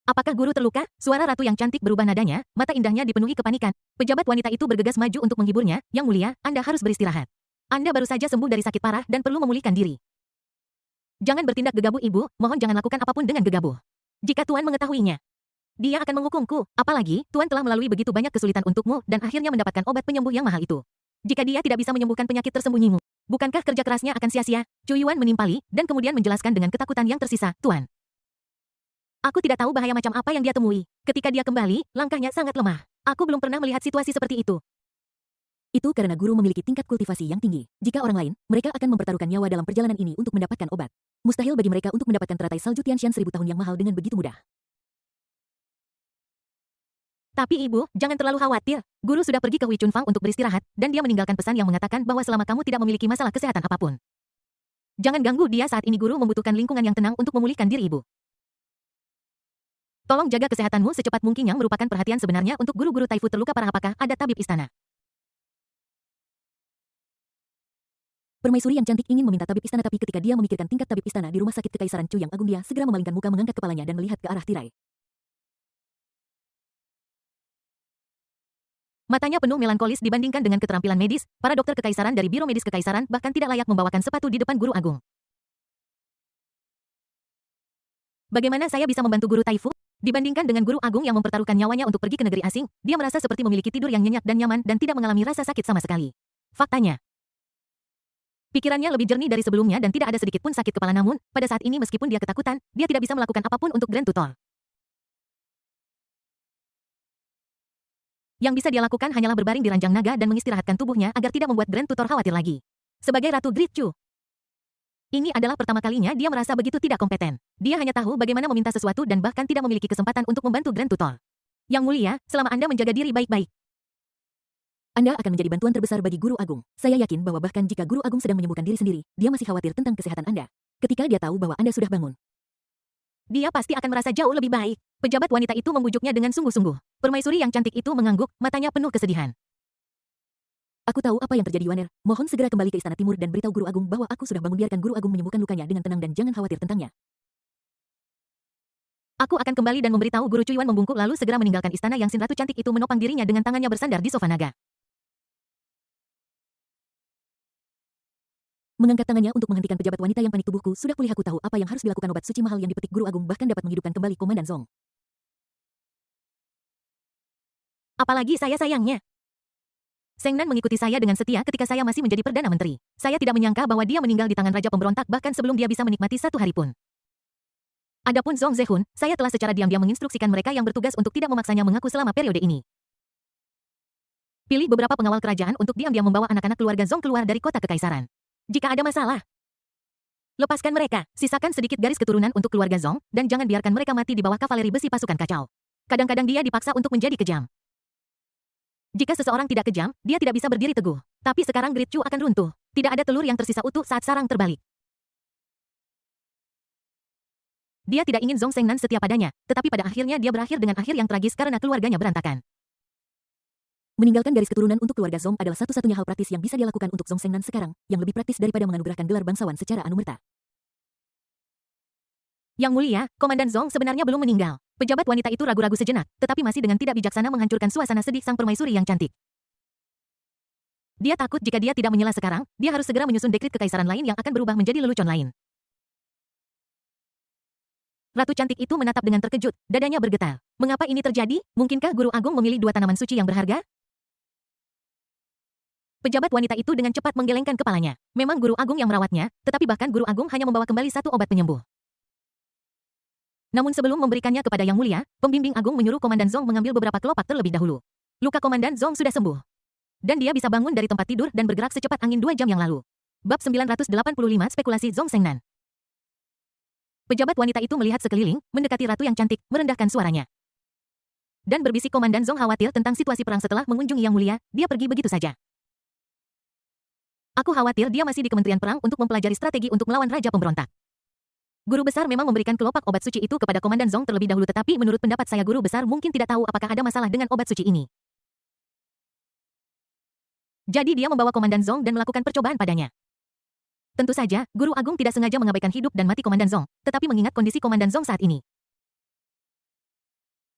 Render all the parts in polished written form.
Apakah guru terluka? Suara ratu yang cantik berubah nadanya, mata indahnya dipenuhi kepanikan. Pejabat wanita itu bergegas maju untuk menghiburnya. Yang mulia, Anda harus beristirahat. Anda baru saja sembuh dari sakit parah dan perlu memulihkan diri. Jangan bertindak gegabah ibu, mohon jangan lakukan apapun dengan gegabah. Jika Tuan mengetahuinya, dia akan menghukumku. Apalagi, Tuan telah melalui begitu banyak kesulitan untukmu dan akhirnya mendapatkan obat penyembuh yang mahal itu. Jika dia tidak bisa menyembuhkan penyakit tersembunyimu, bukankah kerja kerasnya akan sia-sia? Chu Yuan menimpali, dan kemudian menjelaskan dengan ketakutan yang tersisa, Tuan. Aku tidak tahu bahaya macam apa yang dia temui. Ketika dia kembali, langkahnya sangat lemah. Aku belum pernah melihat situasi seperti itu. Itu karena guru memiliki tingkat kultivasi yang tinggi. Jika orang lain, mereka akan mempertaruhkan nyawa dalam perjalanan ini untuk mendapatkan obat. Mustahil bagi mereka untuk mendapatkan teratai salju Tianshan 1000 tahun yang mahal dengan begitu mudah. Tapi ibu, jangan terlalu khawatir. Guru sudah pergi ke Hui Chunfang untuk beristirahat, dan dia meninggalkan pesan yang mengatakan bahwa selama kamu tidak memiliki masalah kesehatan apapun, jangan ganggu dia saat ini. Guru membutuhkan lingkungan yang tenang untuk memulihkan diri ibu. Tolong jaga kesehatanmu secepat mungkin. Yang merupakan perhatian sebenarnya untuk guru-guru Taifu terluka parah. Apakah ada tabib istana? Permaisuri yang cantik ingin meminta tabib istana, tapi ketika dia memikirkan tingkat tabib istana di rumah sakit Kekaisaran Chu yang agung, dia segera memalingkan muka, mengangkat kepalanya dan melihat ke arah tirai. Matanya penuh melankolis dibandingkan dengan keterampilan medis. Para dokter kekaisaran dari Biro Medis Kekaisaran bahkan tidak layak membawakan sepatu di depan guru agung. Bagaimana saya bisa membantu guru Taifu? Dibandingkan dengan guru agung yang mempertaruhkan nyawanya untuk pergi ke negeri asing, dia merasa seperti memiliki tidur yang nyenyak dan nyaman dan tidak mengalami rasa sakit sama sekali. Faktanya, pikirannya lebih jernih dari sebelumnya dan tidak ada sedikit pun sakit kepala. Namun, pada saat ini meskipun dia ketakutan, dia tidak bisa melakukan apapun untuk Grand Tutor. Yang bisa dia lakukan hanyalah berbaring di ranjang naga dan mengistirahatkan tubuhnya agar tidak membuat Grand Tutor khawatir lagi. Sebagai Ratu Great Chu, ini adalah pertama kalinya dia merasa begitu tidak kompeten. Dia hanya tahu bagaimana meminta sesuatu dan bahkan tidak memiliki kesempatan untuk membantu Grand Tutor. Yang mulia, selama Anda menjaga diri baik-baik, Anda akan menjadi bantuan terbesar bagi guru agung. Saya yakin bahwa bahkan jika guru agung sedang menyembuhkan diri sendiri, dia masih khawatir tentang kesehatan Anda. Ketika dia tahu bahwa Anda sudah bangun, dia pasti akan merasa jauh lebih baik. Pejabat wanita itu membujuknya dengan sungguh-sungguh. Permaisuri yang cantik itu mengangguk, matanya penuh kesedihan. Aku tahu apa yang terjadi, Waner. Mohon segera kembali ke Istana Timur dan beritahu guru agung bahwa aku sudah bangun. Biarkan guru agung menyembuhkan lukanya dengan tenang dan jangan khawatir tentangnya. Aku akan kembali dan memberitahu. Guru Cuyuan membungkuk lalu segera meninggalkan istana. Yang Sin Ratu cantik itu menopang dirinya dengan tangannya bersandar di sofa naga. Mengangkat tangannya untuk menghentikan pejabat wanita yang panik. Tubuhku sudah pulih. Aku tahu apa yang harus dilakukan. Obat suci mahal yang dipetik guru agung bahkan dapat menghidupkan kembali Komandan Zong. Apalagi saya sayangnya. Seng Nan mengikuti saya dengan setia ketika saya masih menjadi Perdana Menteri. Saya tidak menyangka bahwa dia meninggal di tangan Raja Pemberontak bahkan sebelum dia bisa menikmati satu hari pun. Adapun Zong Zehun, saya telah secara diam-diam menginstruksikan mereka yang bertugas untuk tidak memaksanya mengaku selama periode ini. Pilih beberapa pengawal kerajaan untuk diam-diam membawa anak-anak keluarga Zong keluar dari kota kekaisaran. Jika ada masalah, lepaskan mereka, sisakan sedikit garis keturunan untuk keluarga Zong, dan jangan biarkan mereka mati di bawah kavaleri besi pasukan kacau. Kadang-kadang dia dipaksa untuk menjadi kejam. Jika seseorang tidak kejam, dia tidak bisa berdiri teguh. Tapi sekarang Great Chu akan runtuh. Tidak ada telur yang tersisa utuh saat sarang terbalik. Dia tidak ingin Zong Sengnan setia padanya, tetapi pada akhirnya dia berakhir dengan akhir yang tragis karena keluarganya berantakan. Meninggalkan garis keturunan untuk keluarga Zong adalah satu-satunya hal praktis yang bisa dia lakukan untuk Zong Sengnan sekarang, yang lebih praktis daripada menganugerahkan gelar bangsawan secara anumerta. Yang mulia, Komandan Zong sebenarnya belum meninggal. Pejabat wanita itu ragu-ragu sejenak, tetapi masih dengan tidak bijaksana menghancurkan suasana sedih sang permaisuri yang cantik. Dia takut jika dia tidak menyela sekarang, dia harus segera menyusun dekrit kekaisaran lain yang akan berubah menjadi lelucon lain. Ratu cantik itu menatap dengan terkejut, dadanya bergetar. Mengapa ini terjadi? Mungkinkah Guru Agung memilih dua tanaman suci yang berharga? Pejabat wanita itu dengan cepat menggelengkan kepalanya. Memang Guru Agung yang merawatnya, tetapi bahkan Guru Agung hanya membawa kembali satu obat penyembuh. Namun sebelum memberikannya kepada Yang Mulia, pembimbing agung menyuruh Komandan Zong mengambil beberapa kelopak terlebih dahulu. Luka Komandan Zong sudah sembuh. Dan dia bisa bangun dari tempat tidur dan bergerak secepat angin 2 jam yang lalu. Bab 985 Spekulasi Zong Sengnan. Pejabat wanita itu melihat sekeliling, mendekati ratu yang cantik, merendahkan suaranya. Dan berbisik. Komandan Zong khawatir tentang situasi perang setelah mengunjungi Yang Mulia, dia pergi begitu saja. Aku khawatir dia masih di Kementerian Perang untuk mempelajari strategi untuk melawan Raja Pemberontak. Guru besar memang memberikan kelopak obat suci itu kepada Komandan Zong terlebih dahulu, tetapi menurut pendapat saya guru besar mungkin tidak tahu apakah ada masalah dengan obat suci ini. Jadi dia membawa Komandan Zong dan melakukan percobaan padanya. Tentu saja, Guru Agung tidak sengaja mengabaikan hidup dan mati Komandan Zong, tetapi mengingat kondisi Komandan Zong saat ini.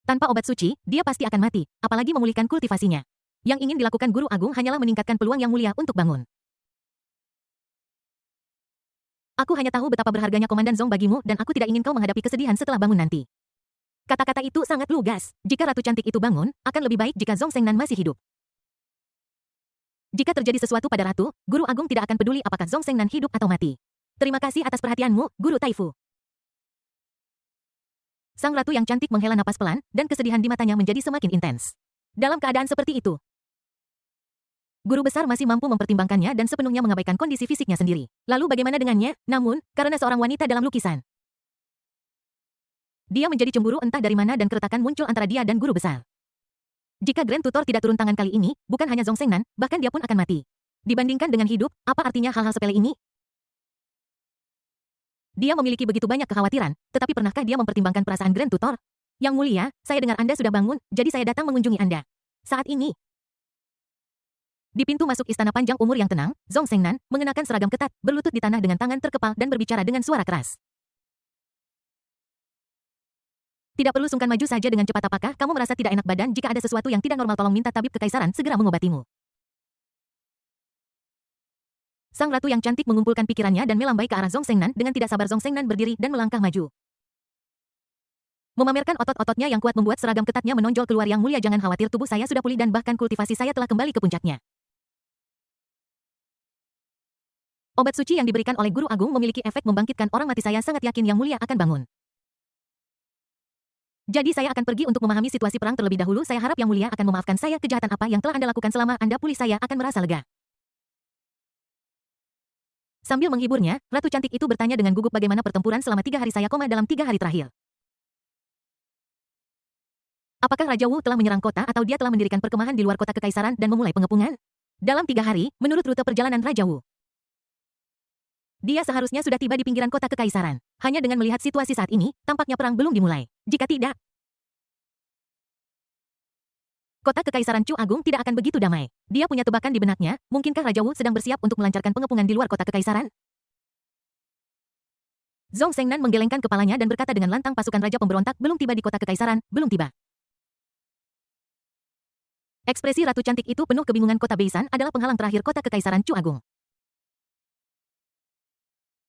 Tanpa obat suci, dia pasti akan mati, apalagi memulihkan kultivasinya. Yang ingin dilakukan Guru Agung hanyalah meningkatkan peluang Yang Mulia untuk bangun. Aku hanya tahu betapa berharganya Komandan Zong bagimu dan aku tidak ingin kau menghadapi kesedihan setelah bangun nanti. Kata-kata itu sangat lugas. Jika Ratu Cantik itu bangun, akan lebih baik jika Zong Sengnan masih hidup. Jika terjadi sesuatu pada Ratu, Guru Agung tidak akan peduli apakah Zong Sengnan hidup atau mati. Terima kasih atas perhatianmu, Guru Taifu. Sang Ratu yang cantik menghela napas pelan, dan kesedihan di matanya menjadi semakin intens. Dalam keadaan seperti itu, Guru Besar masih mampu mempertimbangkannya dan sepenuhnya mengabaikan kondisi fisiknya sendiri. Lalu bagaimana dengannya? Namun, karena seorang wanita dalam lukisan, dia menjadi cemburu entah dari mana dan keretakan muncul antara dia dan Guru Besar. Jika Grand Tutor tidak turun tangan kali ini, bukan hanya Zong Sengnan, bahkan dia pun akan mati. Dibandingkan dengan hidup, apa artinya hal-hal sepele ini? Dia memiliki begitu banyak kekhawatiran, tetapi pernahkah dia mempertimbangkan perasaan Grand Tutor? Yang Mulia, saya dengar Anda sudah bangun, jadi saya datang mengunjungi Anda. Saat ini, di pintu masuk istana panjang umur yang tenang, Zong Sengnan, mengenakan seragam ketat, berlutut di tanah dengan tangan terkepal dan berbicara dengan suara keras. Tidak perlu sungkan maju saja dengan cepat. Apakah kamu merasa tidak enak badan? Jika ada sesuatu yang tidak normal tolong minta tabib kekaisaran segera mengobatimu. Sang Ratu yang cantik mengumpulkan pikirannya dan melambai ke arah Zong Sengnan. Dengan tidak sabar Zong Sengnan berdiri dan melangkah maju. Memamerkan otot-ototnya yang kuat membuat seragam ketatnya menonjol keluar. Yang Mulia, jangan khawatir, tubuh saya sudah pulih dan bahkan kultivasi saya telah kembali ke puncaknya. Obat suci yang diberikan oleh Guru Agung memiliki efek membangkitkan orang mati. Saya sangat yakin Yang Mulia akan bangun. Jadi saya akan pergi untuk memahami situasi perang terlebih dahulu. Saya harap Yang Mulia akan memaafkan saya. Kejahatan apa yang telah Anda lakukan selama Anda pulih saya akan merasa lega. Sambil menghiburnya, Ratu cantik itu bertanya dengan gugup, bagaimana pertempuran selama 3 hari saya dalam 3 hari terakhir. Apakah Raja Wu telah menyerang kota atau dia telah mendirikan perkemahan di luar kota kekaisaran dan memulai pengepungan? Dalam 3 hari, menurut rute perjalanan Raja Wu, dia seharusnya sudah tiba di pinggiran kota kekaisaran. Hanya dengan melihat situasi saat ini, tampaknya perang belum dimulai. Jika tidak, kota kekaisaran Chu Agung tidak akan begitu damai. Dia punya tebakan di benaknya, mungkinkah Raja Wu sedang bersiap untuk melancarkan pengepungan di luar kota kekaisaran? Zong Sengnan menggelengkan kepalanya dan berkata dengan lantang, pasukan Raja Pemberontak belum tiba di kota kekaisaran, belum tiba. Ekspresi Ratu cantik itu penuh kebingungan. Kota Beisan adalah penghalang terakhir kota kekaisaran Chu Agung.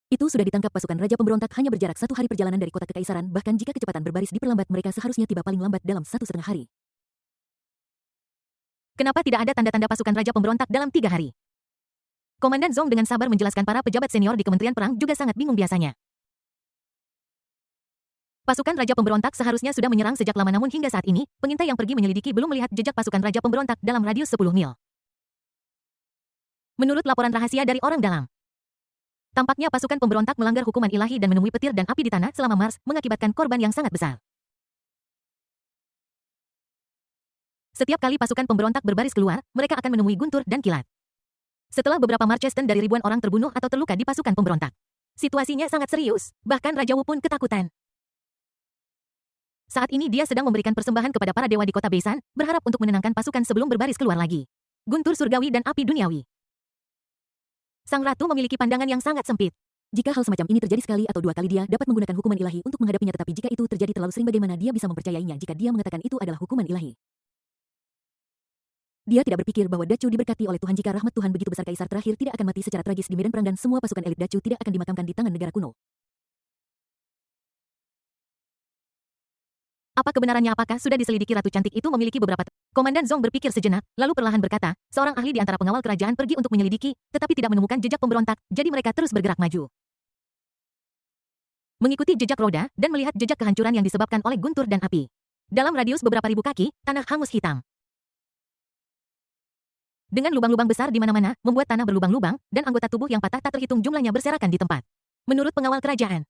Itu sudah ditangkap pasukan Raja Pemberontak hanya berjarak 1 hari perjalanan dari kota kekaisaran, bahkan jika kecepatan berbaris diperlambat mereka seharusnya tiba paling lambat dalam 1,5 hari. Kenapa tidak ada tanda-tanda pasukan Raja Pemberontak dalam 3 hari? Komandan Zong dengan sabar menjelaskan. Para pejabat senior di Kementerian Perang juga sangat bingung biasanya. Pasukan Raja Pemberontak seharusnya sudah menyerang sejak lama, namun hingga saat ini, pengintai yang pergi menyelidiki belum melihat jejak pasukan Raja Pemberontak dalam radius 10 mil. Menurut laporan rahasia dari orang dalam, tampaknya pasukan pemberontak melanggar hukuman ilahi dan menemui petir dan api di tanah selama Mars, mengakibatkan korban yang sangat besar. Setiap kali pasukan pemberontak berbaris keluar, mereka akan menemui guntur dan kilat. Setelah beberapa Marchesten dari ribuan orang terbunuh atau terluka di pasukan pemberontak. Situasinya sangat serius, bahkan Raja Wu pun ketakutan. Saat ini dia sedang memberikan persembahan kepada para dewa di kota Beisan, berharap untuk menenangkan pasukan sebelum berbaris keluar lagi. Guntur surgawi dan api duniawi. Sang Ratu memiliki pandangan yang sangat sempit. Jika hal semacam ini terjadi sekali atau 2 kali, dia dapat menggunakan hukuman ilahi untuk menghadapinya, tetapi jika itu terjadi terlalu sering, bagaimana dia bisa mempercayainya jika dia mengatakan itu adalah hukuman ilahi? Dia tidak berpikir bahwa Dacu diberkati oleh Tuhan. Jika rahmat Tuhan begitu besar, kaisar terakhir tidak akan mati secara tragis di medan perang dan semua pasukan elit Dacu tidak akan dimakamkan di tangan negara kuno. Apa kebenarannya? Apakah sudah diselidiki? Ratu cantik itu memiliki beberapa Komandan Zong berpikir sejenak, lalu perlahan berkata, seorang ahli di antara pengawal kerajaan pergi untuk menyelidiki, tetapi tidak menemukan jejak pemberontak, jadi mereka terus bergerak maju. Mengikuti jejak roda, dan melihat jejak kehancuran yang disebabkan oleh guntur dan api. Dalam radius beberapa ribu kaki, tanah hangus hitam. Dengan lubang-lubang besar di mana-mana, membuat tanah berlubang-lubang, dan anggota tubuh yang patah tak terhitung jumlahnya berserakan di tempat. Menurut pengawal kerajaan,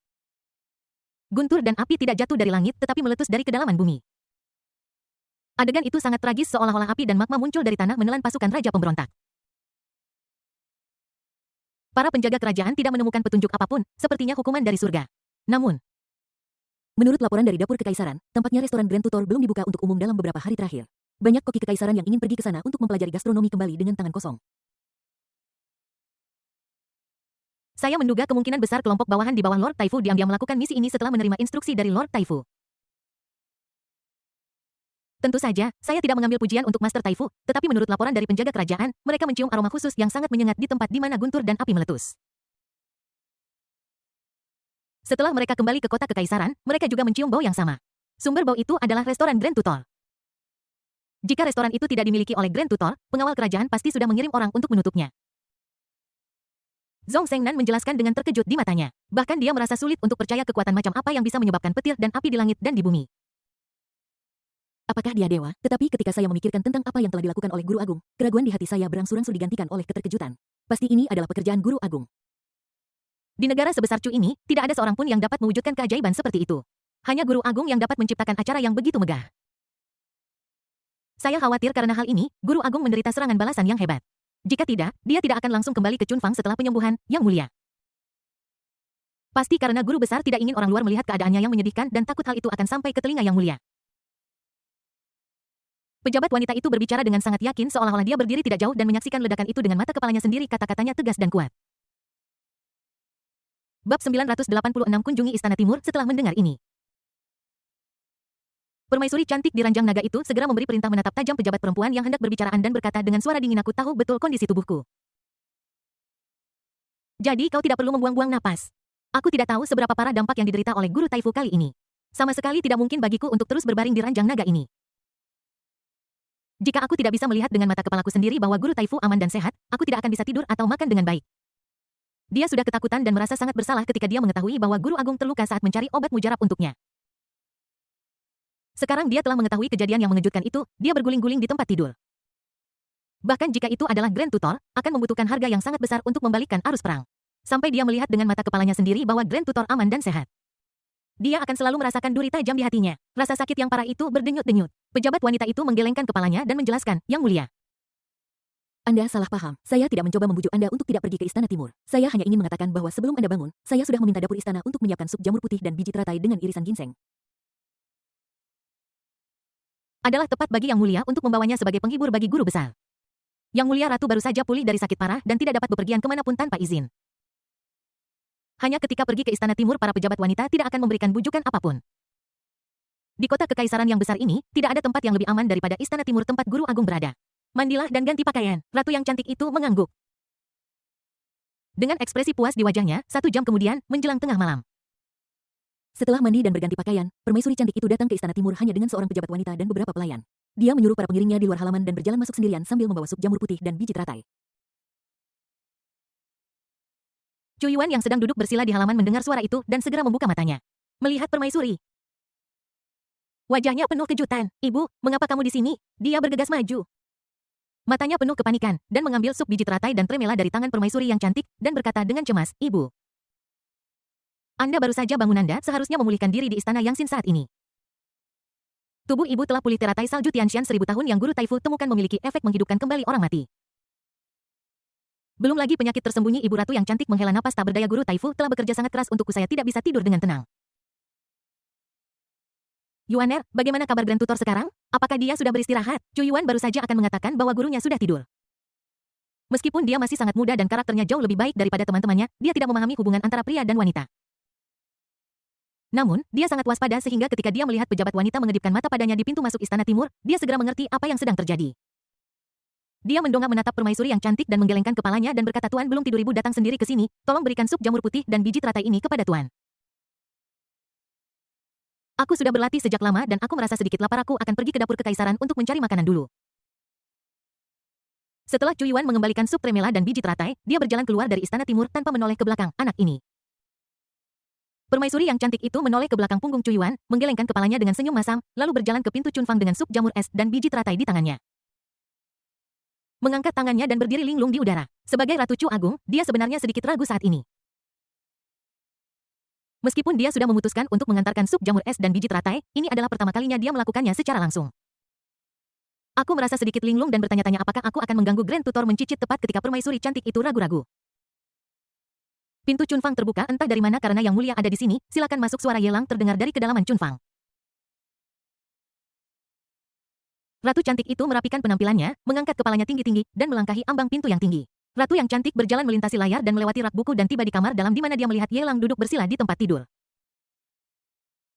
guntur dan api tidak jatuh dari langit tetapi meletus dari kedalaman bumi. Adegan itu sangat tragis, seolah-olah api dan magma muncul dari tanah menelan pasukan Raja Pemberontak. Para penjaga kerajaan tidak menemukan petunjuk apapun, sepertinya hukuman dari surga. Namun, menurut laporan dari dapur kekaisaran, tampaknya restoran Grand Tutor belum dibuka untuk umum dalam beberapa hari terakhir. Banyak koki kekaisaran yang ingin pergi ke sana untuk mempelajari gastronomi kembali dengan tangan kosong. Saya menduga kemungkinan besar kelompok bawahan di bawah Lord Taifu diam-diam melakukan misi ini setelah menerima instruksi dari Lord Taifu. Tentu saja, saya tidak mengambil pujian untuk Master Taifu, tetapi menurut laporan dari penjaga kerajaan, mereka mencium aroma khusus yang sangat menyengat di tempat di mana guntur dan api meletus. Setelah mereka kembali ke kota kekaisaran, mereka juga mencium bau yang sama. Sumber bau itu adalah restoran Grand Tutor. Jika restoran itu tidak dimiliki oleh Grand Tutor, pengawal kerajaan pasti sudah mengirim orang untuk menutupnya. Zhong Shengnan menjelaskan dengan terkejut di matanya. Bahkan dia merasa sulit untuk percaya kekuatan macam apa yang bisa menyebabkan petir dan api di langit dan di bumi. Apakah dia dewa? Tetapi ketika saya memikirkan tentang apa yang telah dilakukan oleh Guru Agung, keraguan di hati saya berangsur-angsur digantikan oleh keterkejutan. Pasti ini adalah pekerjaan Guru Agung. Di negara sebesar Chu ini, tidak ada seorang pun yang dapat mewujudkan keajaiban seperti itu. Hanya Guru Agung yang dapat menciptakan acara yang begitu megah. Saya khawatir karena hal ini, Guru Agung menderita serangan balasan yang hebat. Jika tidak, dia tidak akan langsung kembali ke Chunfang setelah penyembuhan, Yang Mulia. Pasti karena guru besar tidak ingin orang luar melihat keadaannya yang menyedihkan dan takut hal itu akan sampai ke telinga Yang Mulia. Pejabat wanita itu berbicara dengan sangat yakin seolah-olah dia berdiri tidak jauh dan menyaksikan ledakan itu dengan mata kepalanya sendiri, kata-katanya tegas dan kuat. Bab 986 kunjungi Istana Timur. Setelah mendengar ini, permaisuri cantik di ranjang naga itu segera memberi perintah menatap tajam pejabat perempuan yang hendak berbicaraan dan berkata dengan suara dingin, "Aku tahu betul kondisi tubuhku. Jadi kau tidak perlu membuang-buang napas. Aku tidak tahu seberapa parah dampak yang diderita oleh Guru Taifu kali ini. Sama sekali tidak mungkin bagiku untuk terus berbaring di ranjang naga ini. Jika aku tidak bisa melihat dengan mata kepalaku sendiri bahwa Guru Taifu aman dan sehat, aku tidak akan bisa tidur atau makan dengan baik." Dia sudah ketakutan dan merasa sangat bersalah ketika dia mengetahui bahwa Guru Agung terluka saat mencari obat mujarab untuknya. Sekarang dia telah mengetahui kejadian yang mengejutkan itu, dia berguling-guling di tempat tidur. Bahkan jika itu adalah Grand Tutor, akan membutuhkan harga yang sangat besar untuk membalikkan arus perang. Sampai dia melihat dengan mata kepalanya sendiri bahwa Grand Tutor aman dan sehat. Dia akan selalu merasakan duri tajam di hatinya. Rasa sakit yang parah itu berdenyut-denyut. Pejabat wanita itu menggelengkan kepalanya dan menjelaskan, "Yang Mulia, Anda salah paham. Saya tidak mencoba membujuk Anda untuk tidak pergi ke Istana Timur. Saya hanya ingin mengatakan bahwa sebelum Anda bangun, saya sudah meminta dapur istana untuk menyiapkan sup jamur putih dan biji teratai dengan irisan ginseng. adalah tepat bagi Yang Mulia untuk membawanya sebagai penghibur bagi guru besar." Yang Mulia Ratu baru saja pulih dari sakit parah dan tidak dapat bepergian kemanapun tanpa izin. Hanya ketika pergi ke Istana Timur, para pejabat wanita tidak akan memberikan bujukan apapun. Di kota kekaisaran yang besar ini, tidak ada tempat yang lebih aman daripada Istana Timur tempat Guru Agung berada. "Mandilah dan ganti pakaian." Ratu yang cantik itu mengangguk. Dengan ekspresi puas di wajahnya, 1 jam kemudian, menjelang tengah malam. Setelah mandi dan berganti pakaian, permaisuri cantik itu datang ke Istana Timur hanya dengan seorang pejabat wanita dan beberapa pelayan. Dia menyuruh para pengiringnya di luar halaman dan berjalan masuk sendirian sambil membawa sup jamur putih dan biji teratai. Chu Yuan yang sedang duduk bersila di halaman mendengar suara itu dan segera membuka matanya. Melihat permaisuri, wajahnya penuh kejutan. "Ibu, mengapa kamu di sini?" Dia bergegas maju. Matanya penuh kepanikan, dan mengambil sup biji teratai dan tremela dari tangan permaisuri yang cantik, dan berkata dengan cemas, "Ibu, Anda baru saja bangun. Anda seharusnya memulihkan diri di istana Yangxin saat ini. Tubuh ibu telah pulih. Teratai salju Tianshan 1000 tahun yang Guru Taifu temukan memiliki efek menghidupkan kembali orang mati. Belum lagi penyakit tersembunyi ibu ratu yang cantik menghela napas tak berdaya. Guru Taifu telah bekerja sangat keras untukku. Saya tidak bisa tidur dengan tenang." "Yuaner, bagaimana kabar Grand Tutor sekarang? Apakah dia sudah beristirahat?" Chu Yuan baru saja akan mengatakan bahwa gurunya sudah tidur. Meskipun dia masih sangat muda dan karakternya jauh lebih baik daripada teman-temannya, dia tidak memahami hubungan antara pria dan wanita. Namun, dia sangat waspada sehingga ketika dia melihat pejabat wanita mengedipkan mata padanya di pintu masuk Istana Timur, dia segera mengerti apa yang sedang terjadi. Dia mendongak menatap permaisuri yang cantik dan menggelengkan kepalanya dan berkata, "Tuan belum tidur. Ibu datang sendiri ke sini, tolong berikan sup jamur putih dan biji teratai ini kepada Tuan. Aku sudah berlatih sejak lama dan aku merasa sedikit lapar. Aku akan pergi ke dapur kekaisaran untuk mencari makanan dulu." Setelah Chu Yuan mengembalikan sup tremela dan biji teratai, dia berjalan keluar dari Istana Timur tanpa menoleh ke belakang anak ini. Permaisuri yang cantik itu menoleh ke belakang punggung Chu Yuan, menggelengkan kepalanya dengan senyum masam, lalu berjalan ke pintu Chunfang dengan sup jamur es dan biji teratai di tangannya. Mengangkat tangannya dan berdiri linglung di udara. Sebagai Ratu Chu Agung, dia sebenarnya sedikit ragu saat ini. Meskipun dia sudah memutuskan untuk mengantarkan sup jamur es dan biji teratai, ini adalah pertama kalinya dia melakukannya secara langsung. "Aku merasa sedikit linglung dan bertanya-tanya apakah aku akan mengganggu Grand Tutor." Mencicit tepat ketika permaisuri cantik itu ragu-ragu. Pintu Chunfang terbuka entah dari mana. "Karena Yang Mulia ada di sini, silakan masuk." Suara Yelang terdengar dari kedalaman Chunfang. Ratu cantik itu merapikan penampilannya, mengangkat kepalanya tinggi-tinggi, dan melangkahi ambang pintu yang tinggi. Ratu yang cantik berjalan melintasi layar dan melewati rak buku dan tiba di kamar dalam di mana dia melihat Yelang duduk bersila di tempat tidur.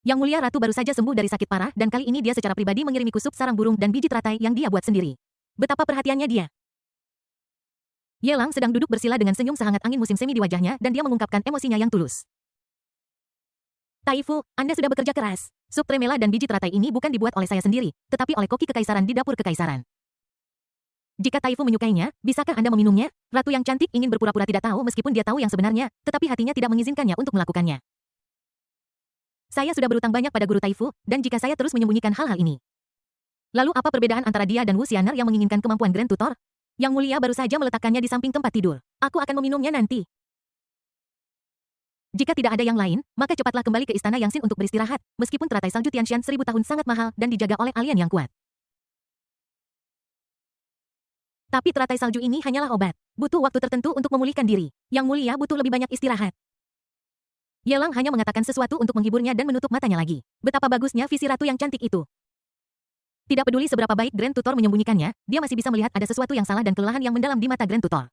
Yang mulia ratu baru saja sembuh dari sakit parah dan kali ini dia secara pribadi mengirimiku sup sarang burung dan biji teratai yang dia buat sendiri. Betapa perhatiannya dia. Yelang sedang duduk bersila dengan senyum sehangat angin musim semi di wajahnya dan dia mengungkapkan emosinya yang tulus. Taifu, Anda sudah bekerja keras. Sup tremela dan biji teratai ini bukan dibuat oleh saya sendiri, tetapi oleh koki kekaisaran di dapur kekaisaran. Jika Taifu menyukainya, bisakah Anda meminumnya? Ratu yang cantik ingin berpura-pura tidak tahu meskipun dia tahu yang sebenarnya, tetapi hatinya tidak mengizinkannya untuk melakukannya. Saya sudah berutang banyak pada guru Taifu, dan jika saya terus menyembunyikan hal-hal ini. Lalu apa perbedaan antara dia dan Wu Xianer yang menginginkan kemampuan Grand Tutor? Yang mulia baru saja meletakkannya di samping tempat tidur. Aku akan meminumnya nanti. Jika tidak ada yang lain, maka cepatlah kembali ke istana Yangxin untuk beristirahat, meskipun teratai salju Tianshan 1000 tahun sangat mahal dan dijaga oleh alien yang kuat. Tapi teratai salju ini hanyalah obat. Butuh waktu tertentu untuk memulihkan diri. Yang mulia butuh lebih banyak istirahat. Yelang hanya mengatakan sesuatu untuk menghiburnya dan menutup matanya lagi. Betapa bagusnya visi ratu yang cantik itu. Tidak peduli seberapa baik Grand Tutor menyembunyikannya, dia masih bisa melihat ada sesuatu yang salah dan kelelahan yang mendalam di mata Grand Tutor.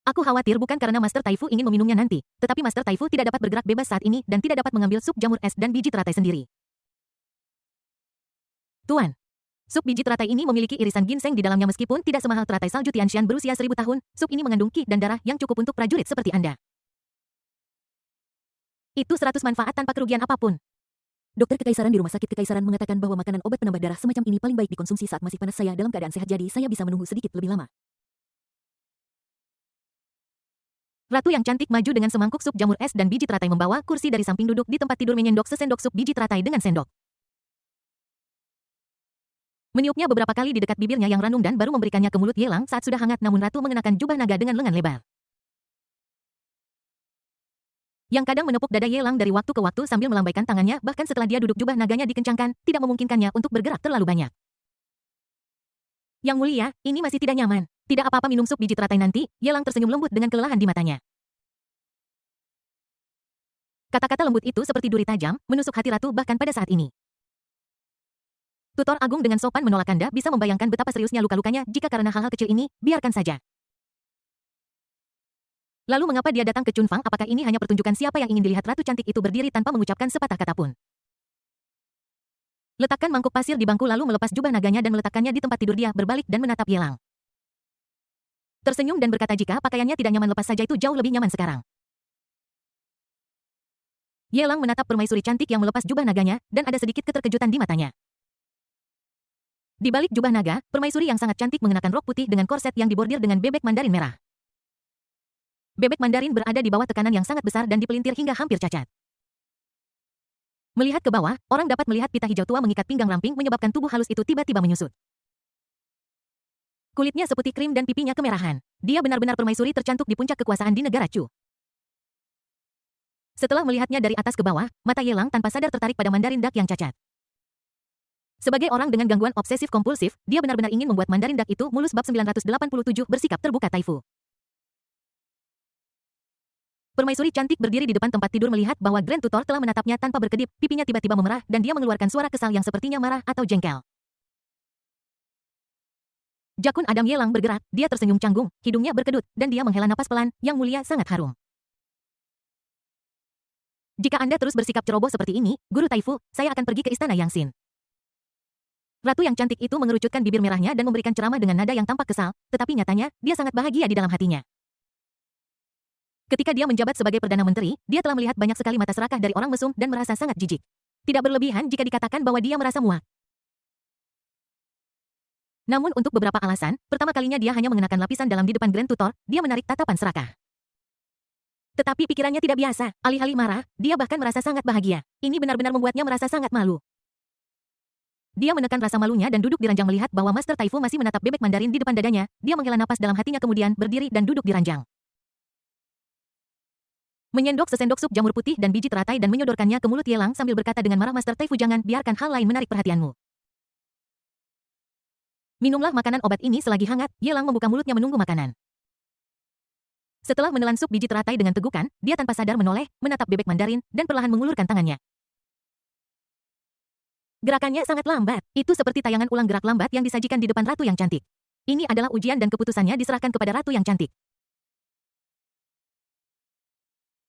Aku khawatir bukan karena Master Taifu ingin meminumnya nanti, tetapi Master Taifu tidak dapat bergerak bebas saat ini dan tidak dapat mengambil sup jamur es dan biji teratai sendiri. Tuan, sup biji teratai ini memiliki irisan ginseng di dalamnya meskipun tidak semahal teratai salju Tianshan berusia 1000 tahun, sup ini mengandung qi dan darah yang cukup untuk prajurit seperti Anda. Itu 100 manfaat tanpa kerugian apapun. Dokter kekaisaran di rumah sakit kekaisaran mengatakan bahwa makanan obat penambah darah semacam ini paling baik dikonsumsi saat masih panas. Saya dalam keadaan sehat jadi saya bisa menunggu sedikit lebih lama. Ratu yang cantik maju dengan semangkuk sup jamur es dan biji teratai membawa kursi dari samping duduk di tempat tidur menyendok sesendok sup biji teratai dengan sendok. Meniupnya beberapa kali di dekat bibirnya yang ranum dan baru memberikannya ke mulut Yelang saat sudah hangat namun ratu mengenakan jubah naga dengan lengan lebar. Yang kadang menepuk dada Yelang dari waktu ke waktu sambil melambaikan tangannya bahkan setelah dia duduk jubah naganya dikencangkan, tidak memungkinkannya untuk bergerak terlalu banyak. Yang mulia, ini masih tidak nyaman. Tidak apa-apa minum sup biji teratai nanti, Yelang tersenyum lembut dengan kelelahan di matanya. Kata-kata lembut itu seperti duri tajam, menusuk hati ratu bahkan pada saat ini. Tutor Agung dengan sopan menolak Anda bisa membayangkan betapa seriusnya luka-lukanya jika karena hal-hal kecil ini, biarkan saja. Lalu mengapa dia datang ke Chunfang? Apakah ini hanya pertunjukan siapa yang ingin dilihat ratu cantik itu berdiri tanpa mengucapkan sepatah kata pun? Letakkan mangkuk pasir di bangku lalu melepas jubah naganya dan meletakkannya di tempat tidur dia berbalik dan menatap Yelang. Tersenyum dan berkata jika pakaiannya tidak nyaman lepas saja itu jauh lebih nyaman sekarang. Yelang menatap permaisuri cantik yang melepas jubah naganya dan ada sedikit keterkejutan di matanya. Di balik jubah naga, permaisuri yang sangat cantik mengenakan rok putih dengan korset yang dibordir dengan bebek mandarin merah. Bebek mandarin berada di bawah tekanan yang sangat besar dan dipelintir hingga hampir cacat. Melihat ke bawah, orang dapat melihat pita hijau tua mengikat pinggang ramping menyebabkan tubuh halus itu tiba-tiba menyusut. Kulitnya seputih krim dan pipinya kemerahan. Dia benar-benar permaisuri tercantik di puncak kekuasaan di negara Chu. Setelah melihatnya dari atas ke bawah, mata Yelang tanpa sadar tertarik pada Mandarin Duck yang cacat. Sebagai orang dengan gangguan obsesif kompulsif, dia benar-benar ingin membuat Mandarin Duck itu mulus. Bab 987 bersikap terbuka Taifu. Permaisuri cantik berdiri di depan tempat tidur melihat bahwa Grand Tutor telah menatapnya tanpa berkedip, pipinya tiba-tiba memerah dan dia mengeluarkan suara kesal yang sepertinya marah atau jengkel. Jakun Adam Yelang bergerak, dia tersenyum canggung, hidungnya berkedut, dan dia menghela napas pelan, yang mulia sangat harum. Jika Anda terus bersikap ceroboh seperti ini, Guru Taifu, saya akan pergi ke istana Yangxin. Ratu yang cantik itu mengerucutkan bibir merahnya dan memberikan ceramah dengan nada yang tampak kesal, tetapi nyatanya, dia sangat bahagia di dalam hatinya. Ketika dia menjabat sebagai Perdana Menteri, dia telah melihat banyak sekali mata serakah dari orang mesum dan merasa sangat jijik. Tidak berlebihan jika dikatakan bahwa dia merasa muak. Namun untuk beberapa alasan, pertama kalinya dia hanya mengenakan lapisan dalam di depan Grand Tutor, dia menarik tatapan serakah. Tetapi pikirannya tidak biasa, alih-alih marah, dia bahkan merasa sangat bahagia. Ini benar-benar membuatnya merasa sangat malu. Dia menekan rasa malunya dan duduk di ranjang melihat bahwa Master Taifu masih menatap bebek mandarin di depan dadanya, dia menghela napas dalam hatinya kemudian berdiri dan duduk di ranjang. Menyendok sesendok sup jamur putih dan biji teratai dan menyodorkannya ke mulut Yelang sambil berkata dengan marah Master Taifu jangan biarkan hal lain menarik perhatianmu. Minumlah makanan obat ini selagi hangat, Yelang membuka mulutnya menunggu makanan. Setelah menelan sup biji teratai dengan tegukan, dia tanpa sadar menoleh, menatap bebek mandarin, dan perlahan mengulurkan tangannya. Gerakannya sangat lambat, itu seperti tayangan ulang gerak lambat yang disajikan di depan ratu yang cantik. Ini adalah ujian dan keputusannya diserahkan kepada ratu yang cantik.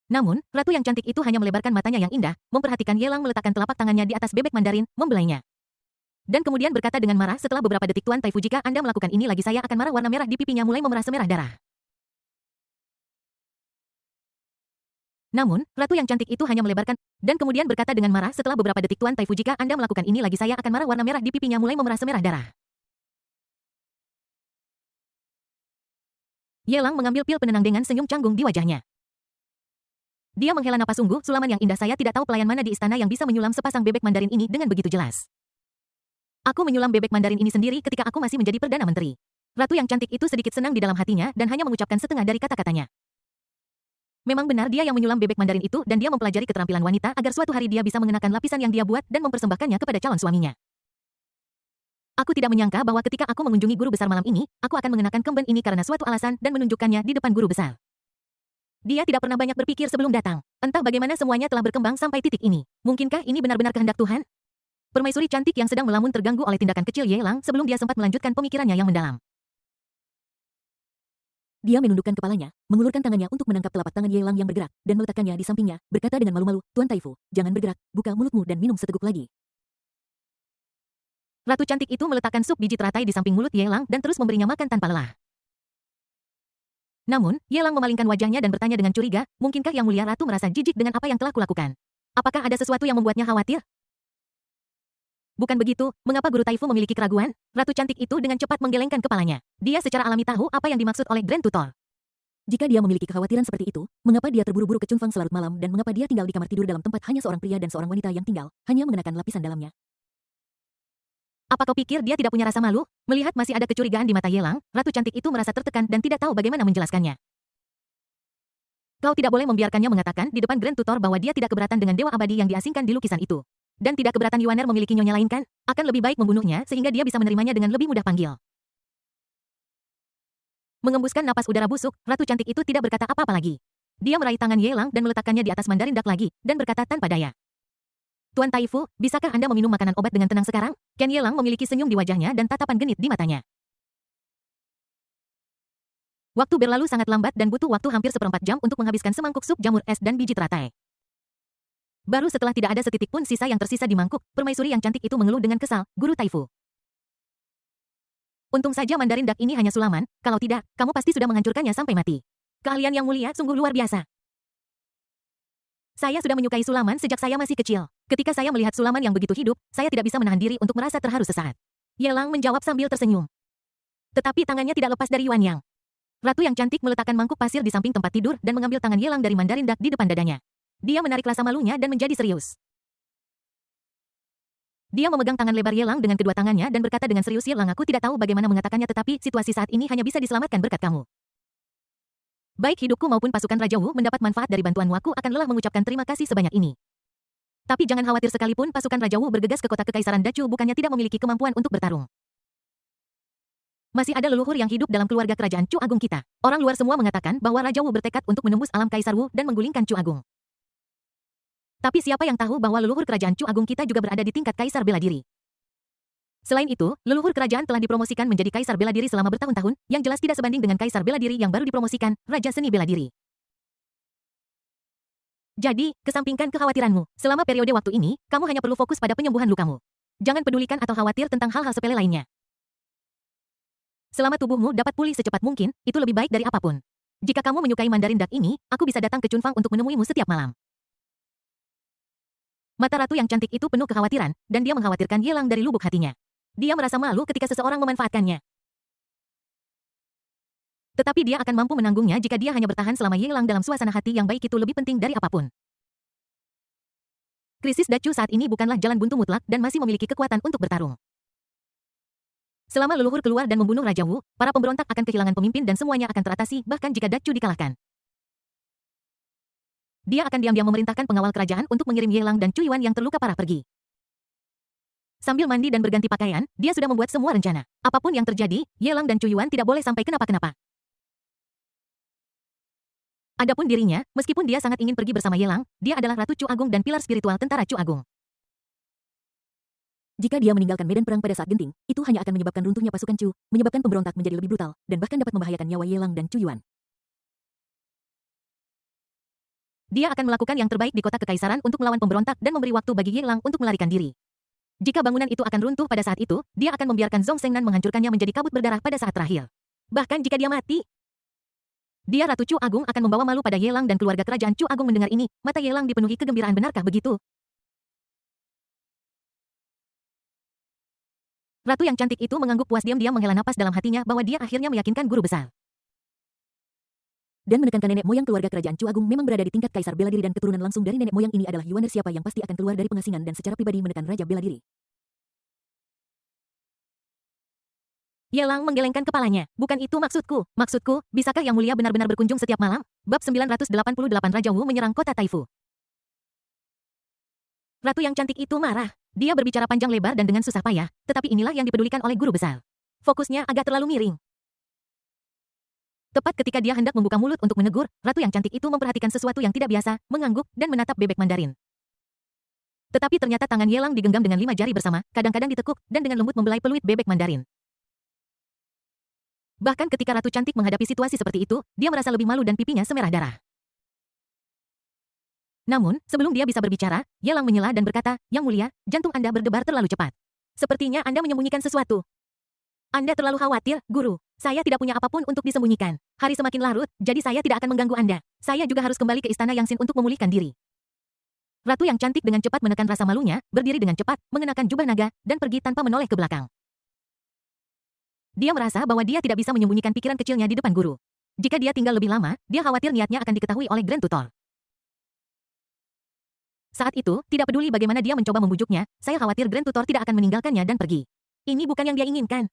Namun, ratu yang cantik itu hanya melebarkan matanya yang indah, memperhatikan Yelang meletakkan telapak tangannya di atas bebek Mandarin, membelainya. Dan kemudian berkata dengan marah setelah beberapa detik, Tuan Taifu, jika Anda melakukan ini lagi saya akan marah. Warna merah di pipinya mulai memerah semerah darah. Namun, ratu yang cantik itu hanya melebarkan, dan kemudian berkata dengan marah setelah beberapa detik, Tuan Taifu, jika Anda melakukan ini lagi saya akan marah. Warna merah di pipinya mulai memerah semerah darah. Yelang mengambil pil penenang dengan senyum canggung di wajahnya. Dia menghela napas, sungguh, sulaman yang indah. Saya tidak tahu pelayan mana di istana yang bisa menyulam sepasang bebek Mandarin ini dengan begitu jelas. Aku menyulam bebek Mandarin ini sendiri ketika aku masih menjadi Perdana Menteri. Ratu yang cantik itu sedikit senang di dalam hatinya dan hanya mengucapkan setengah dari kata-katanya. Memang benar dia yang menyulam bebek Mandarin itu dan dia mempelajari keterampilan wanita agar suatu hari dia bisa mengenakan lapisan yang dia buat dan mempersembahkannya kepada calon suaminya. Aku tidak menyangka bahwa ketika aku mengunjungi guru besar malam ini, aku akan mengenakan kemben ini karena suatu alasan dan menunjukkannya di depan guru besar. Dia tidak pernah banyak berpikir sebelum datang. Entah bagaimana semuanya telah berkembang sampai titik ini. Mungkinkah ini benar-benar kehendak Tuhan? Permaisuri cantik yang sedang melamun terganggu oleh tindakan kecil Yelang sebelum dia sempat melanjutkan pemikirannya yang mendalam. Dia menundukkan kepalanya, mengulurkan tangannya untuk menangkap telapak tangan Yelang yang bergerak, dan meletakkannya di sampingnya, berkata dengan malu-malu, Tuan Taifu, jangan bergerak, buka mulutmu dan minum seteguk lagi. Ratu cantik itu meletakkan sup biji teratai di samping mulut Yelang dan terus memberinya makan tanpa lelah. Namun, Yelang memalingkan wajahnya dan bertanya dengan curiga, mungkinkah Yang Mulia Ratu merasa jijik dengan apa yang telah kulakukan? Apakah ada sesuatu yang membuatnya khawatir? Bukan begitu, mengapa Guru Taifu memiliki keraguan? Ratu cantik itu dengan cepat menggelengkan kepalanya. Dia secara alami tahu apa yang dimaksud oleh Grand Tutor. Jika dia memiliki kekhawatiran seperti itu, mengapa dia terburu-buru ke Cunfang selarut malam dan mengapa dia tinggal di kamar tidur dalam tempat hanya seorang pria dan seorang wanita yang tinggal, hanya mengenakan lapisan dalamnya? Apa kau pikir dia tidak punya rasa malu? Melihat masih ada kecurigaan di mata Yelang, Ratu cantik itu merasa tertekan dan tidak tahu bagaimana menjelaskannya. Kau tidak boleh membiarkannya mengatakan di depan Grand Tutor bahwa dia tidak keberatan dengan dewa abadi yang diasingkan di lukisan itu. Dan tidak keberatan Yuaner memiliki nyonya lain kan? Akan lebih baik membunuhnya sehingga dia bisa menerimanya dengan lebih mudah. Panggil. Mengembuskan napas udara busuk, Ratu cantik itu tidak berkata apa-apa lagi. Dia meraih tangan Yelang dan meletakkannya di atas Mandarin Duck lagi, dan berkata tanpa daya. Tuan Taifu, bisakah Anda meminum makanan obat dengan tenang sekarang? Ken Yelang memiliki senyum di wajahnya dan tatapan genit di matanya. Waktu berlalu sangat lambat dan butuh waktu hampir seperempat jam untuk menghabiskan semangkuk sup jamur es dan biji teratai. Baru setelah tidak ada setitik pun sisa yang tersisa di mangkuk, permaisuri yang cantik itu mengeluh dengan kesal, Guru Taifu. Untung saja Mandarin Duck ini hanya sulaman, kalau tidak, kamu pasti sudah menghancurkannya sampai mati. Keahlian Yang Mulia sungguh luar biasa. Saya sudah menyukai sulaman sejak saya masih kecil. Ketika saya melihat sulaman yang begitu hidup, saya tidak bisa menahan diri untuk merasa terharu sesaat. Yelang menjawab sambil tersenyum. Tetapi tangannya tidak lepas dari Yuan Yang. Ratu yang cantik meletakkan mangkuk pasir di samping tempat tidur dan mengambil tangan Yelang dari Mandarin Duck di depan dadanya. Dia menarik rasa malunya dan menjadi serius. Dia memegang tangan lebar Yelang dengan kedua tangannya dan berkata dengan serius, Yelang, aku tidak tahu bagaimana mengatakannya tetapi situasi saat ini hanya bisa diselamatkan berkat kamu. Baik hidupku maupun pasukan Raja Wu mendapat manfaat dari bantuanmu, aku akan lelah mengucapkan terima kasih sebanyak ini. Tapi jangan khawatir, sekalipun pasukan Raja Wu bergegas ke kota Kekaisaran Dacu bukannya tidak memiliki kemampuan untuk bertarung. Masih ada leluhur yang hidup dalam keluarga kerajaan Chu Agung kita. Orang luar semua mengatakan bahwa Raja Wu bertekad untuk menembus alam Kaisar Wu dan menggulingkan Chu Agung. Tapi siapa yang tahu bahwa leluhur kerajaan Chu Agung kita juga berada di tingkat Kaisar Bela Diri. Selain itu, leluhur kerajaan telah dipromosikan menjadi Kaisar Bela Diri selama bertahun-tahun, yang jelas tidak sebanding dengan Kaisar Bela Diri yang baru dipromosikan, Raja Seni Bela Diri. Jadi, kesampingkan kekhawatiranmu. Selama periode waktu ini, kamu hanya perlu fokus pada penyembuhan lukamu. Jangan pedulikan atau khawatir tentang hal-hal sepele lainnya. Selama tubuhmu dapat pulih secepat mungkin, itu lebih baik dari apapun. Jika kamu menyukai Mandarin Duck ini, aku bisa datang ke Cunfang untuk menemuimu setiap malam. Mata ratu yang cantik itu penuh kekhawatiran, dan dia mengkhawatirkan Yelang dari lubuk hatinya. Dia merasa malu ketika seseorang memanfaatkannya. Tetapi dia akan mampu menanggungnya jika dia hanya bertahan selama Yelang dalam suasana hati yang baik, itu lebih penting dari apapun. Krisis Dacu saat ini bukanlah jalan buntu mutlak dan masih memiliki kekuatan untuk bertarung. Selama leluhur keluar dan membunuh Raja Wu, para pemberontak akan kehilangan pemimpin dan semuanya akan teratasi, bahkan jika Dacu dikalahkan. Dia akan diam-diam memerintahkan pengawal kerajaan untuk mengirim Yelang dan Chu Yuan yang terluka parah pergi. Sambil mandi dan berganti pakaian, dia sudah membuat semua rencana. Apapun yang terjadi, Yelang dan Chu Yuan tidak boleh sampai kenapa-kenapa. Adapun dirinya, meskipun dia sangat ingin pergi bersama Yelang, dia adalah Ratu Chu Agung dan pilar spiritual tentara Chu Agung. Jika dia meninggalkan medan perang pada saat genting, itu hanya akan menyebabkan runtuhnya pasukan Chu, menyebabkan pemberontak menjadi lebih brutal, dan bahkan dapat membahayakan nyawa Yelang dan Chu Yuan. Dia akan melakukan yang terbaik di kota kekaisaran untuk melawan pemberontak dan memberi waktu bagi Ye Lang untuk melarikan diri. Jika bangunan itu akan runtuh pada saat itu, dia akan membiarkan Zhong Shengnan menghancurkannya menjadi kabut berdarah pada saat terakhir. Bahkan jika dia mati, dia Ratu Chu Agung akan membawa malu pada Ye Lang dan keluarga kerajaan Chu Agung. Mendengar ini, mata Ye Lang dipenuhi kegembiraan. Benarkah begitu? Ratu yang cantik itu mengangguk puas, diam-diam menghela napas dalam hatinya bahwa dia akhirnya meyakinkan guru besar. Dan menekankan nenek moyang keluarga kerajaan Chu Agung memang berada di tingkat kaisar bela diri dan keturunan langsung dari nenek moyang ini adalah Yuaner, siapa yang pasti akan keluar dari pengasingan dan secara pribadi menekan raja bela diri. Ye Lang menggelengkan kepalanya. Bukan itu maksudku. Maksudku, bisakah Yang Mulia benar-benar berkunjung setiap malam? Bab 988 Raja Wu menyerang kota Taifu. Ratu yang cantik itu marah. Dia berbicara panjang lebar dan dengan susah payah, tetapi inilah yang dipedulikan oleh guru besar. Fokusnya agak terlalu miring. Tepat ketika dia hendak membuka mulut untuk menegur, ratu yang cantik itu memperhatikan sesuatu yang tidak biasa, mengangguk, dan menatap bebek Mandarin. Tetapi ternyata tangan Ye Lang digenggam dengan 5 jari bersama, kadang-kadang ditekuk, dan dengan lembut membelai peluit bebek Mandarin. Bahkan ketika ratu cantik menghadapi situasi seperti itu, dia merasa lebih malu dan pipinya semerah darah. Namun, sebelum dia bisa berbicara, Ye Lang menyela dan berkata, "Yang Mulia, jantung Anda berdebar terlalu cepat. Sepertinya Anda menyembunyikan sesuatu. Anda terlalu khawatir, Guru. Saya tidak punya apapun untuk disembunyikan. Hari semakin larut, jadi saya tidak akan mengganggu Anda. Saya juga harus kembali ke Istana Yangxin untuk memulihkan diri." Ratu yang cantik dengan cepat menekan rasa malunya, berdiri dengan cepat, mengenakan jubah naga, dan pergi tanpa menoleh ke belakang. Dia merasa bahwa dia tidak bisa menyembunyikan pikiran kecilnya di depan guru. Jika dia tinggal lebih lama, dia khawatir niatnya akan diketahui oleh Grand Tutor. Saat itu, tidak peduli bagaimana dia mencoba membujuknya, saya khawatir Grand Tutor tidak akan meninggalkannya dan pergi. Ini bukan yang dia inginkan.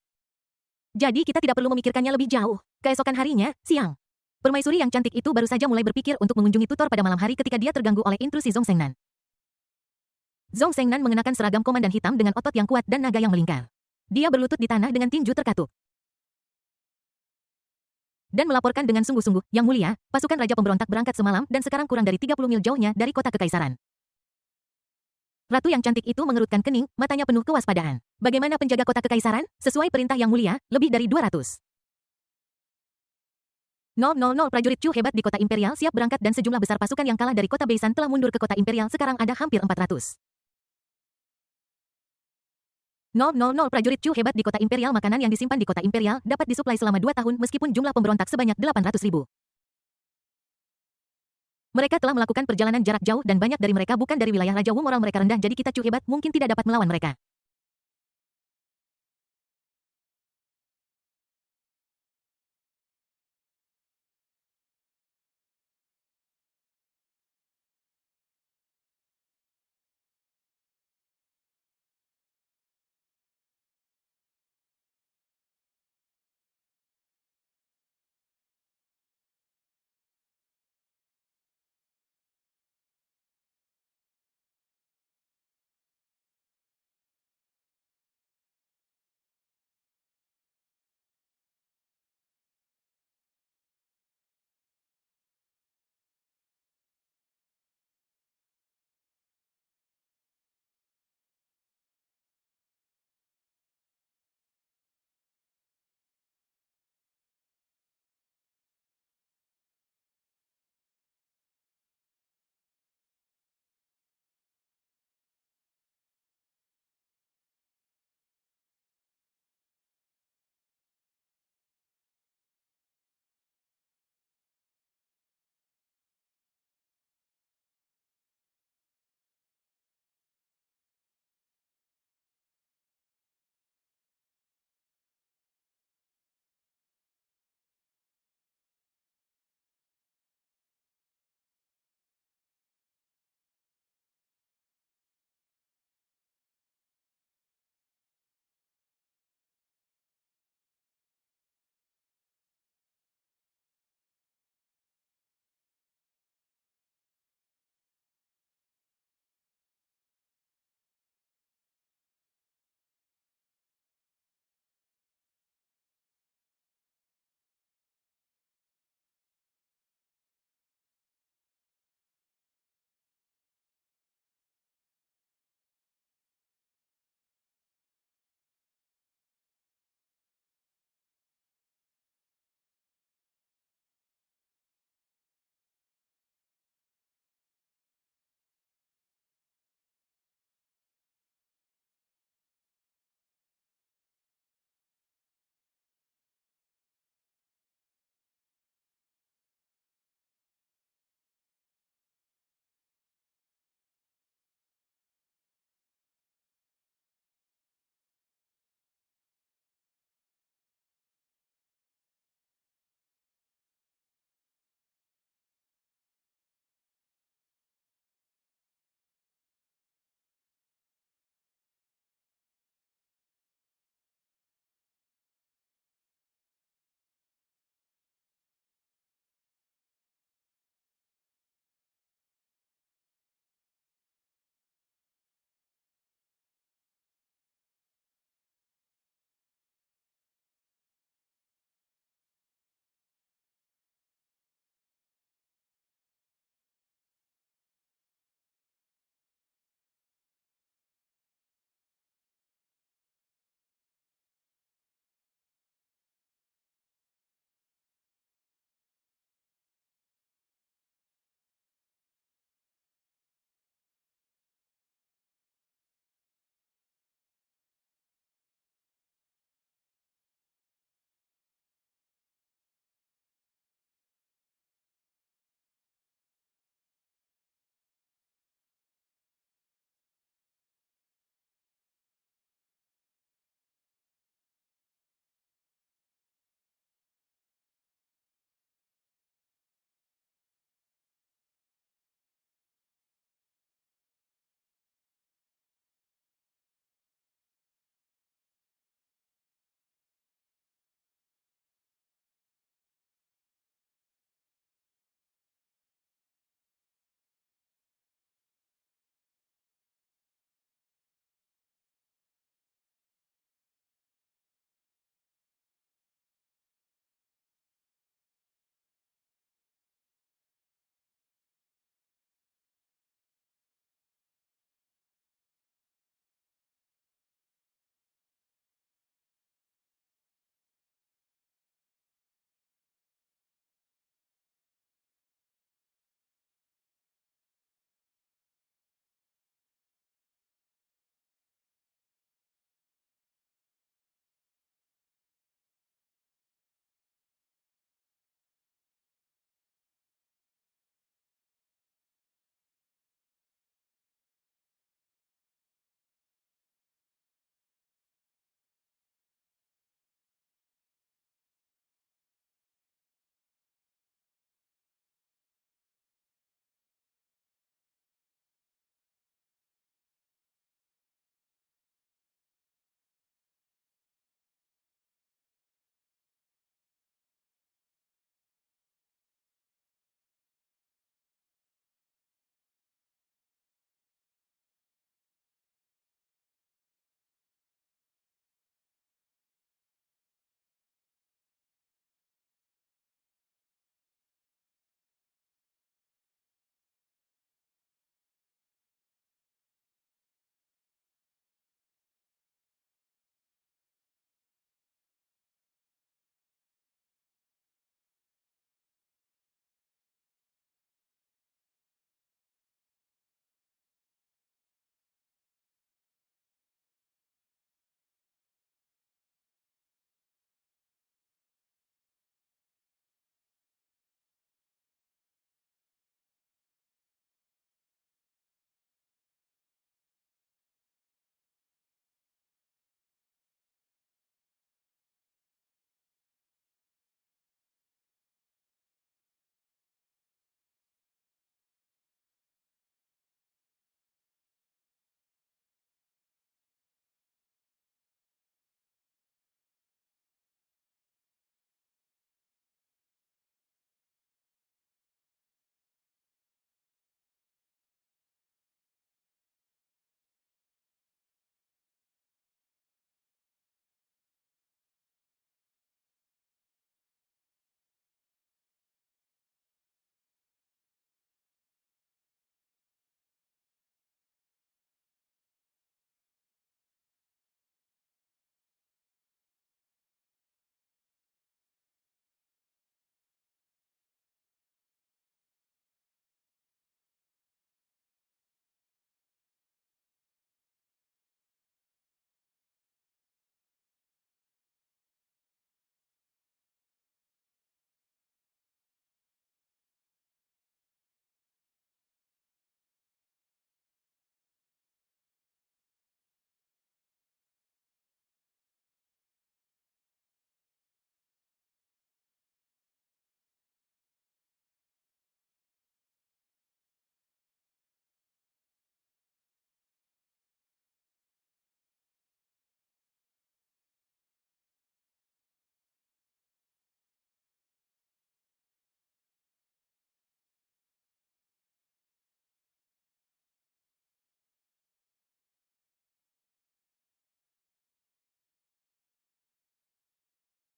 Jadi kita tidak perlu memikirkannya lebih jauh. Keesokan harinya, siang. Permaisuri yang cantik itu baru saja mulai berpikir untuk mengunjungi tutor pada malam hari ketika dia terganggu oleh intrusi Zhong Shengnan. Zhong Shengnan mengenakan seragam komandan hitam dengan otot yang kuat dan naga yang melingkar. Dia berlutut di tanah dengan tinju terkatup. Dan melaporkan dengan sungguh-sungguh, "Yang Mulia, pasukan Raja Pemberontak berangkat semalam dan sekarang kurang dari 30 mil jauhnya dari kota kekaisaran." Ratu yang cantik itu mengerutkan kening, matanya penuh kewaspadaan. Bagaimana penjaga kota kekaisaran? Sesuai perintah Yang Mulia, lebih dari 200. 000 prajurit Chu hebat di kota Imperial siap berangkat dan sejumlah besar pasukan yang kalah dari kota Beisan telah mundur ke kota Imperial. Sekarang ada hampir 400. 000 prajurit Chu hebat di kota Imperial. Makanan yang disimpan di kota Imperial dapat disuplai selama 2 tahun meskipun jumlah pemberontak sebanyak 800.000. Mereka telah melakukan perjalanan jarak jauh dan banyak dari mereka bukan dari wilayah Raja Wu. Moral mereka rendah, jadi kita Chu hebat mungkin tidak dapat melawan mereka.